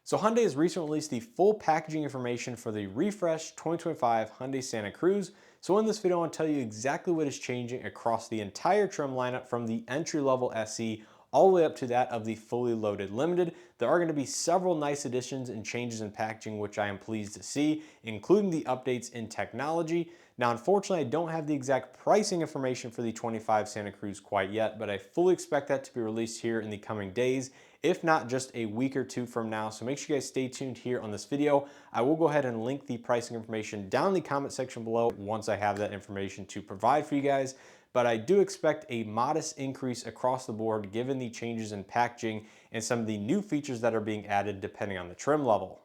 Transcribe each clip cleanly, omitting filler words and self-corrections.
So Hyundai has recently released the full packaging information for the refreshed 2025 Hyundai Santa Cruz. So in this video, I want to tell you exactly what is changing across the entire trim lineup from the entry-level SE all the way up to that of the fully loaded Limited. There are going to be several nice additions and changes in packaging, which I am pleased to see, including the updates in technology. Now, unfortunately, I don't have the exact pricing information for the 25 Santa Cruz quite yet, but I fully expect that to be released here in the coming days, if not just a week or two from now. So make sure you guys stay tuned here on this video. I will go ahead and link the pricing information down in the comment section below once I have that information to provide for you guys. But I do expect a modest increase across the board given the changes in packaging and some of the new features that are being added depending on the trim level.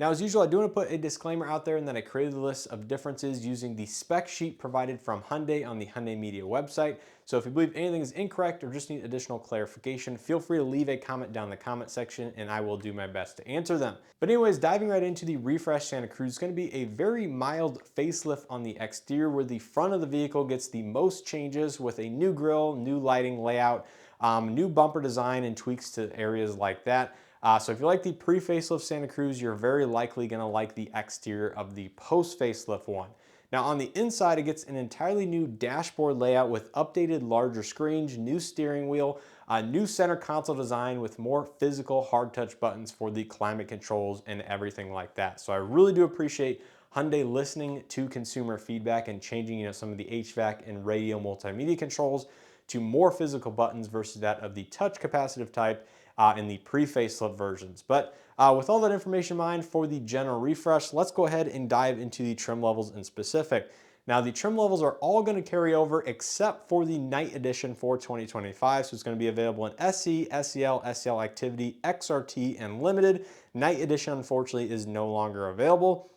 Now, as usual, I do want to put a disclaimer out there and that I created a list of differences using the spec sheet provided from Hyundai on the Hyundai Media website. So if you believe anything is incorrect or just need additional clarification, feel free to leave a comment down in the comment section and I will do my best to answer them. But anyways, diving right into the refreshed Santa Cruz, it's going to be a very mild facelift on the exterior where the front of the vehicle gets the most changes with a new grille, new lighting layout, new bumper design and tweaks to areas like that. So if you like the pre-facelift Santa Cruz, you're very likely going to like the exterior of the post-facelift one. Now on the inside, it gets an entirely new dashboard layout with updated larger screens, new steering wheel, a new center console design with more physical hard touch buttons for the climate controls and everything like that. So I really do appreciate Hyundai listening to consumer feedback and changing some of the HVAC and radio multimedia controls to more physical buttons versus that of the touch capacitive type in the pre-facelift versions. But with all that information in mind for the general refresh, let's go ahead and dive into the trim levels in specific. Now the trim levels are all going to carry over except for the night edition for 2025. So it's going to be available in SE, SEL, SEL Activity, XRT, and Limited. Night edition, unfortunately, is no longer available.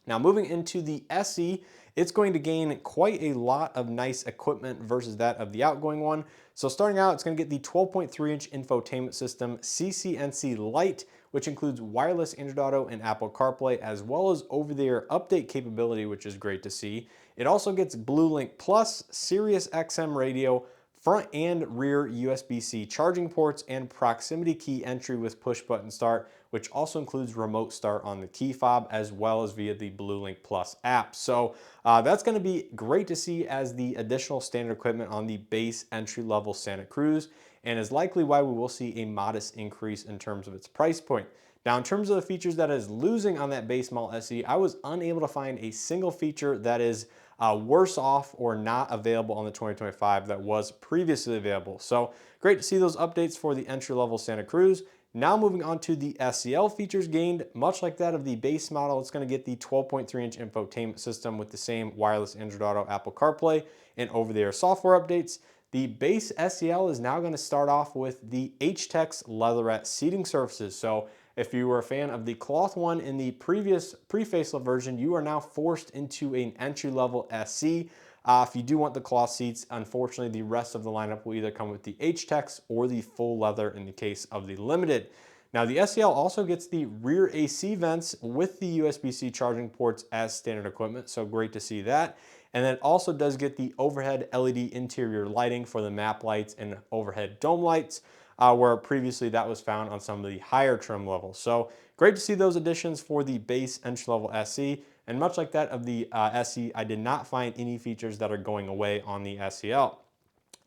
Now moving into the SE, it's going to gain quite a lot of nice equipment versus that of the outgoing one. So starting out, it's going to get the 12.3-inch infotainment system CCNC Lite, which includes wireless Android Auto and Apple CarPlay, as well as over-the-air update capability, which is great to see. It also gets Bluelink Plus, Sirius XM radio, front and rear USB-C charging ports, and proximity key entry with push button start, which also includes remote start on the key fob as well as via the Bluelink Plus app. So that's going to be great to see as the additional standard equipment on the base entry-level Santa Cruz, and is likely why we will see a modest increase in terms of its price point. Now, in terms of the features that is losing on that base model SE, I was unable to find a single feature that is worse off or not available on the 2025 that was previously available. So great to see those updates for the entry-level Santa Cruz. Now moving on to the SEL features gained, much like that of the base model, it's going to get the 12.3-inch infotainment system with the same wireless Android Auto, Apple CarPlay, and over-the-air software updates. The base SEL is now going to start off with the H-Tex leatherette seating surfaces. So if you were a fan of the cloth one in the previous pre-facelift version, you are now forced into an entry-level SE. If you do want the cloth seats, unfortunately, the rest of the lineup will either come with the H-Tex or the full leather in the case of the Limited. Now, the SEL also gets the rear AC vents with the USB-C charging ports as standard equipment, so great to see that. And then it also does get the overhead LED interior lighting for the map lights and overhead dome lights, where previously that was found on some of the higher trim levels. So great to see those additions for the base entry-level SE. And much like that of the SE, I did not find any features that are going away on the SEL.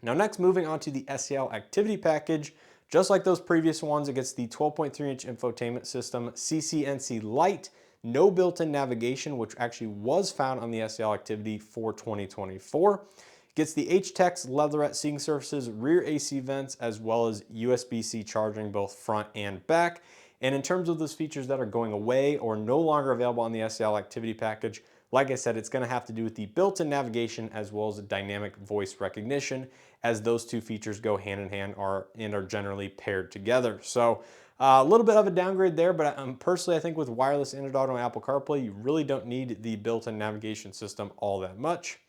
Now next, moving on to the SEL Activity Package. Just like those previous ones, it gets the 12.3-inch infotainment system CCNC Lite, no built-in navigation, which actually was found on the SEL Activity for 2024. Gets the H-Tex leatherette seating surfaces, rear AC vents, as well as USB-C charging both front and back. And in terms of those features that are going away or no longer available on the SEL Activity Package, like I said, it's going to have to do with the built-in navigation as well as dynamic voice recognition, as those two features go hand in hand and are generally paired together. So a little bit of a downgrade there, but personally, I think with wireless Android Auto and Apple CarPlay, you really don't need the built-in navigation system all that much.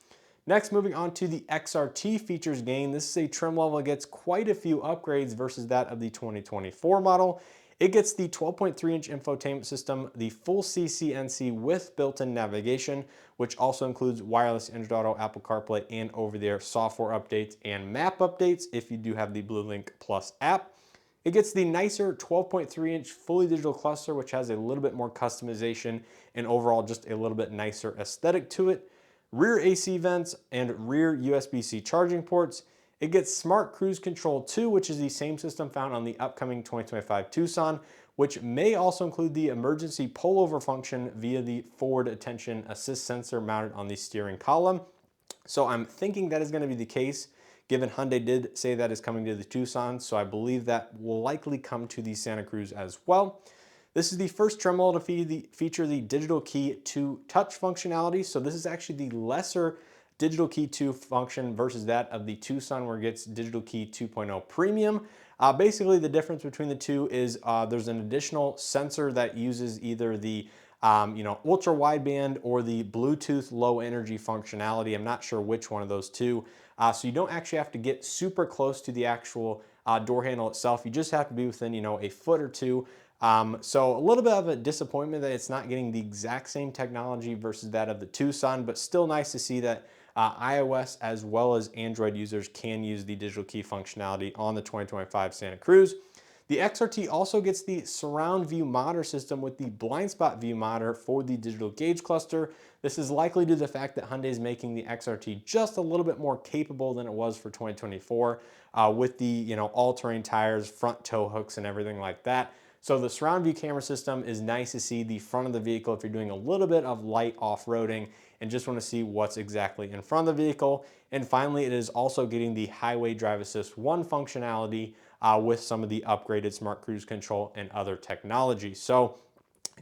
Next, moving on to the XRT features gain. This is a trim level that gets quite a few upgrades versus that of the 2024 model. It gets the 12.3-inch infotainment system, the full CCNC with built-in navigation, which also includes wireless Android Auto, Apple CarPlay, and over-the-air software updates and map updates if you do have the Bluelink Plus app. It gets the nicer 12.3-inch fully digital cluster, which has a little bit more customization and overall just a little bit nicer aesthetic to it. Rear AC vents and rear USB-C charging ports. It gets Smart Cruise Control 2, which is the same system found on the upcoming 2025 Tucson, which may also include the emergency pullover function via the forward attention assist sensor mounted on the steering column. So I'm thinking that is going to be the case, given Hyundai did say that is coming to the Tucson, so I believe that will likely come to the Santa Cruz as well. This is the first trim level to feature the digital key to touch functionality. So this is actually the lesser digital key 2 function versus that of the Tucson, where it gets digital key 2.0 premium. Basically, the difference between the two is there's an additional sensor that uses either the ultra wideband or the Bluetooth low energy functionality. I'm not sure which one of those two. So you don't actually have to get super close to the actual door handle itself. You just have to be within, a foot or two. So a little bit of a disappointment that it's not getting the exact same technology versus that of the Tucson, but still nice to see that iOS as well as Android users can use the digital key functionality on the 2025 Santa Cruz. The XRT also gets the surround view monitor system with the blind spot view monitor for the digital gauge cluster. This is likely due to the fact that Hyundai is making the XRT just a little bit more capable than it was for 2024 with the all-terrain tires, front tow hooks, and everything like that. So the surround view camera system is nice to see the front of the vehicle if you're doing a little bit of light off-roading and just want to see what's exactly in front of the vehicle. And finally, it is also getting the Highway Drive Assist 1 functionality with some of the upgraded Smart Cruise Control and other technology. So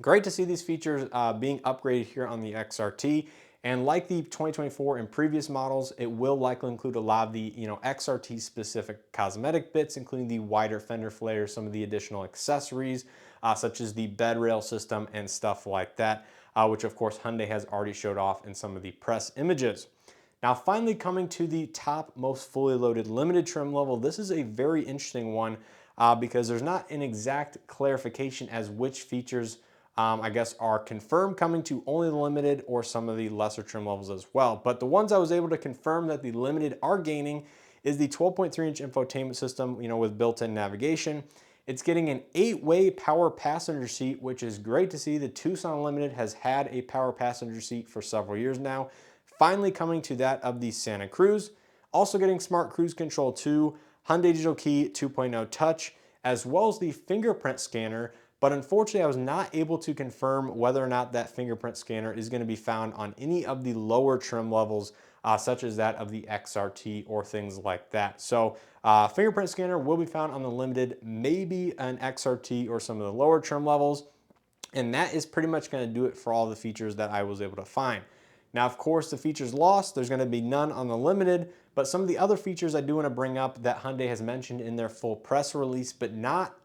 great to see these features being upgraded here on the XRT. And like the 2024 and previous models, it will likely include a lot of the XRT specific cosmetic bits, including the wider fender flares, some of the additional accessories, such as the bed rail system and stuff like that, which of course Hyundai has already showed off in some of the press images. Now finally coming to the top most fully loaded limited trim level, this is a very interesting one because there's not an exact clarification as which features I guess are confirmed coming to only the limited or some of the lesser trim levels as well. But the ones I was able to confirm that the limited are gaining is the 12.3-inch infotainment system, with built-in navigation. It's getting an 8-way power passenger seat, which is great to see. The Tucson Limited has had a power passenger seat for several years now. Finally coming to that of the Santa Cruz. Also getting Smart Cruise Control 2, Hyundai Digital Key 2.0 Touch, as well as the fingerprint scanner. But unfortunately, I was not able to confirm whether or not that fingerprint scanner is going to be found on any of the lower trim levels, such as that of the XRT or things like that. So fingerprint scanner will be found on the limited, maybe an XRT or some of the lower trim levels. And that is pretty much going to do it for all the features that I was able to find. Now, of course, the features lost, there's going to be none on the limited, but some of the other features I do want to bring up that Hyundai has mentioned in their full press release, but not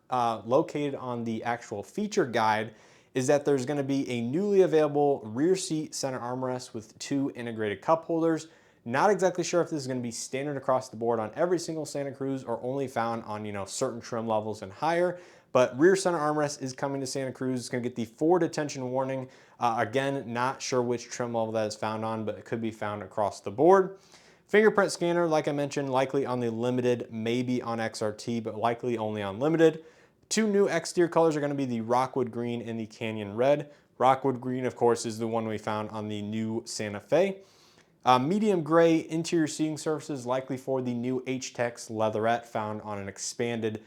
located on the actual feature guide, is that there's going to be a newly available rear seat center armrest with 2 integrated cup holders. Not exactly sure if this is going to be standard across the board on every single Santa Cruz or only found on certain trim levels and higher. But rear center armrest is coming to Santa Cruz. It's going to get the forward attention warning. Again, not sure which trim level that is found on, but it could be found across the board. Fingerprint scanner, like I mentioned, likely on the limited, maybe on XRT, but likely only on limited. 2 new exterior colors are going to be the Rockwood green and the Canyon red. Rockwood green, of course, is the one we found on the new Santa Fe. Medium gray interior seating surfaces, likely for the new H-Tex leatherette found on an expanded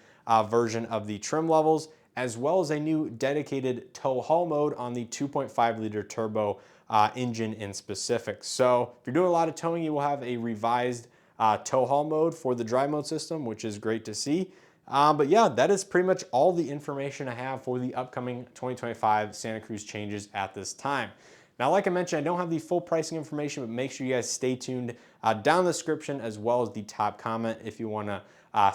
version of the trim levels, as well as a new dedicated tow haul mode on the 2.5 liter turbo engine in specific. So if you're doing a lot of towing, you will have a revised tow haul mode for the dry mode system, which is great to see. But yeah, that is pretty much all the information I have for the upcoming 2025 Santa Cruz changes at this time. Now, like I mentioned, I don't have the full pricing information, but make sure you guys stay tuned down in the description as well as the top comment if you want to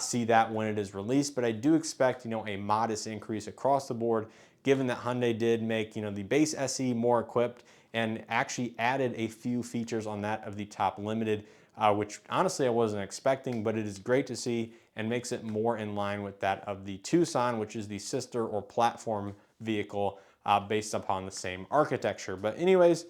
see that when it is released. But I do expect, a modest increase across the board, given that Hyundai did make, the base SE more equipped and actually added a few features on that of the top limited, which honestly I wasn't expecting, but it is great to see and makes it more in line with that of the Tucson, which is the sister or platform vehicle based upon the same architecture. But anyways,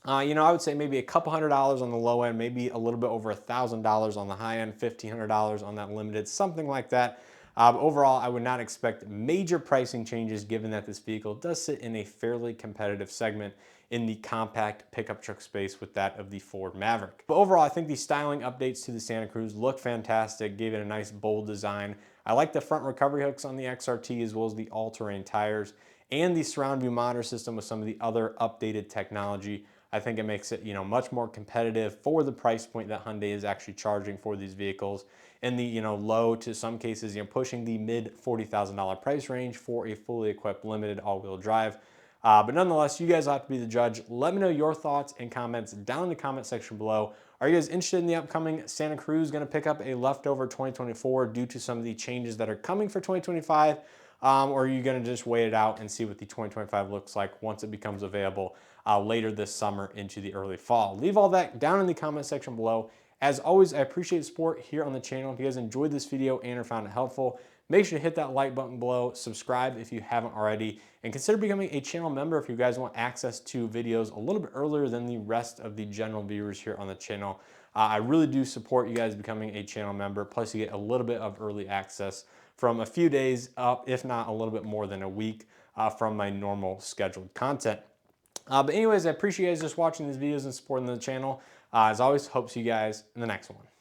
I would say maybe a couple $100 on the low end, maybe a little bit over $1,000 on the high end, $1,500 on that limited, something like that. But overall, I would not expect major pricing changes given that this vehicle does sit in a fairly competitive segment in the compact pickup truck space with that of the Ford Maverick. But overall, I think the styling updates to the Santa Cruz look fantastic, gave it a nice bold design. I like the front recovery hooks on the XRT as well as the all-terrain tires and the surround view monitor system with some of the other updated technology. I think it makes it, much more competitive for the price point that Hyundai is actually charging for these vehicles in the, low to some cases, pushing the mid $40,000 price range for a fully equipped limited all-wheel drive. But nonetheless, you guys will have to be the judge. Let me know your thoughts and comments down in the comment section below. Are you guys interested in the upcoming Santa Cruz? Going to pick up a leftover 2024 due to some of the changes that are coming for 2025? Or are you going to just wait it out and see what the 2025 looks like once it becomes available later this summer into the early fall? Leave all that down in the comment section below. As always, I appreciate the support here on the channel. If you guys enjoyed this video and or found it helpful, make sure to hit that like button below, subscribe if you haven't already, and consider becoming a channel member if you guys want access to videos a little bit earlier than the rest of the general viewers here on the channel. I really do support you guys becoming a channel member, plus you get a little bit of early access from a few days up, if not a little bit more than a week from my normal scheduled content. But anyways, I appreciate you guys just watching these videos and supporting the channel. As always, hope to see you guys in the next one.